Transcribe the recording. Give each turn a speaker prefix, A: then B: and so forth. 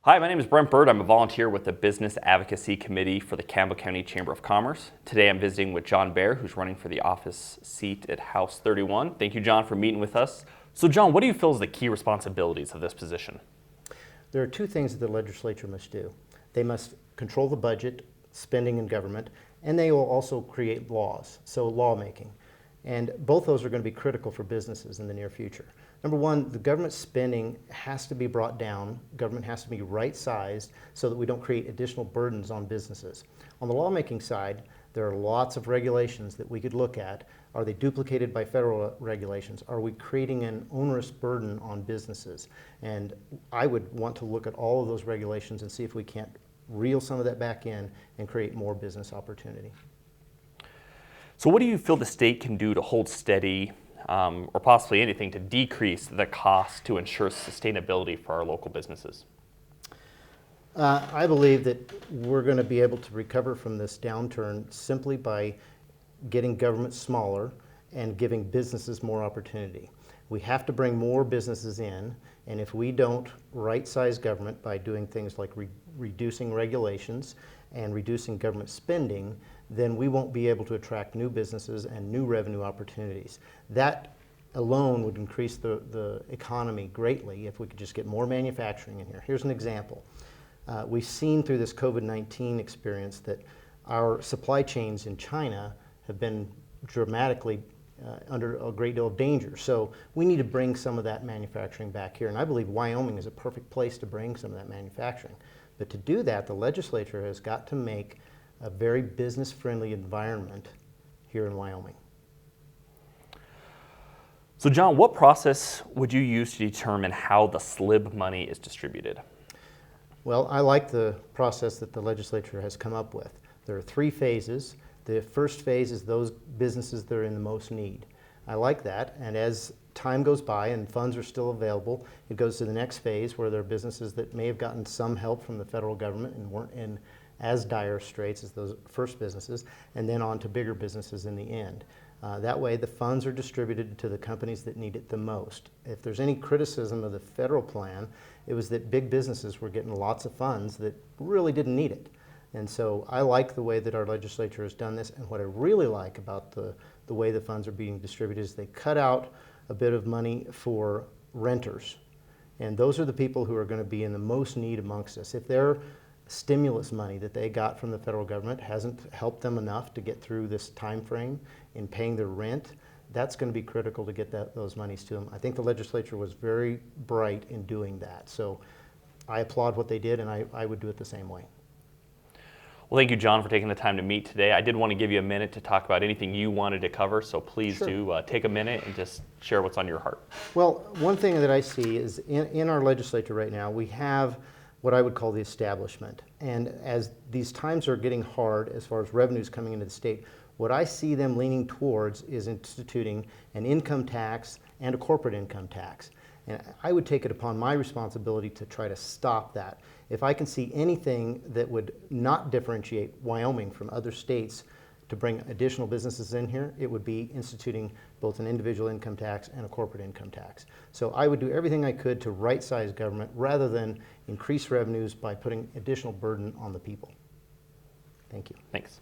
A: Hi, my name is Brent Bird. I'm a volunteer with the Business Advocacy Committee for the Campbell County Chamber of Commerce. Today I'm visiting with John Bear, who's running for the office seat at House 31. Thank you, John, for meeting with us. So, John, what do you feel is the key responsibilities of this position?
B: There are two things that the legislature must do. They must control the budget, spending in government, and they will also create laws, so lawmaking. And both those are going to be critical for businesses in the near future. Number one, the government spending has to be brought down. Government has to be right-sized so that we don't create additional burdens on businesses. On the lawmaking side, there are lots of regulations that we could look at. Are they duplicated by federal regulations? Are we creating an onerous burden on businesses? And I would want to look at all of those regulations and see if we can't reel some of that back in and create more business opportunity.
A: So, what do you feel the state can do to hold steady, or possibly anything to decrease the cost to ensure sustainability for our local businesses?
B: I believe that we're going to be able to recover from this downturn simply by getting government smaller and giving businesses more opportunity. We have to bring more businesses in, and if we don't right-size government by doing things like reducing regulations and reducing government spending, then we won't be able to attract new businesses and new revenue opportunities. That alone would increase the economy greatly if we could just get more manufacturing in here. Here's an example. We've seen through this COVID-19 experience that our supply chains in China have been dramatically under a great deal of danger. So we need to bring some of that manufacturing back here. And I believe Wyoming is a perfect place to bring some of that manufacturing. But to do that, the legislature has got to make a very business-friendly environment here in Wyoming.
A: So, John, what process would you use to determine how the SLIB money is distributed?
B: Well, I like the process that the legislature has come up with. There are 3 phases. The first phase is those businesses that are in the most need. I like that, and as time goes by and funds are still available, it goes to the next phase where there are businesses that may have gotten some help from the federal government and weren't in as dire straits as those first businesses, and then on to bigger businesses in the end. That way the funds are distributed to the companies that need it the most. If there's any criticism of the federal plan, it was that big businesses were getting lots of funds that really didn't need it. And so I like the way that our legislature has done this, and what I really like about the way the funds are being distributed is they cut out a bit of money for renters. And those are the people who are going to be in the most need amongst us. If their stimulus money that they got from the federal government hasn't helped them enough to get through this time frame in paying their rent, that's going to be critical to get those monies to them. I think the legislature was very bright in doing that. So I applaud what they did, and I would do it the same way.
A: Well, thank you, John, for taking the time to meet today. I did want to give you a minute to talk about anything you wanted to cover, so please do take a minute and just share what's on your heart.
B: Well, one thing that I see is in our legislature right now, we have what I would call the establishment. And as these times are getting hard as far as revenues coming into the state, what I see them leaning towards is instituting an income tax and a corporate income tax. And I would take it upon my responsibility to try to stop that. If I can see anything that would not differentiate Wyoming from other states to bring additional businesses in here, it would be instituting both an individual income tax and a corporate income tax. So I would do everything I could to right-size government rather than increase revenues by putting additional burden on the people. Thank you.
A: Thanks.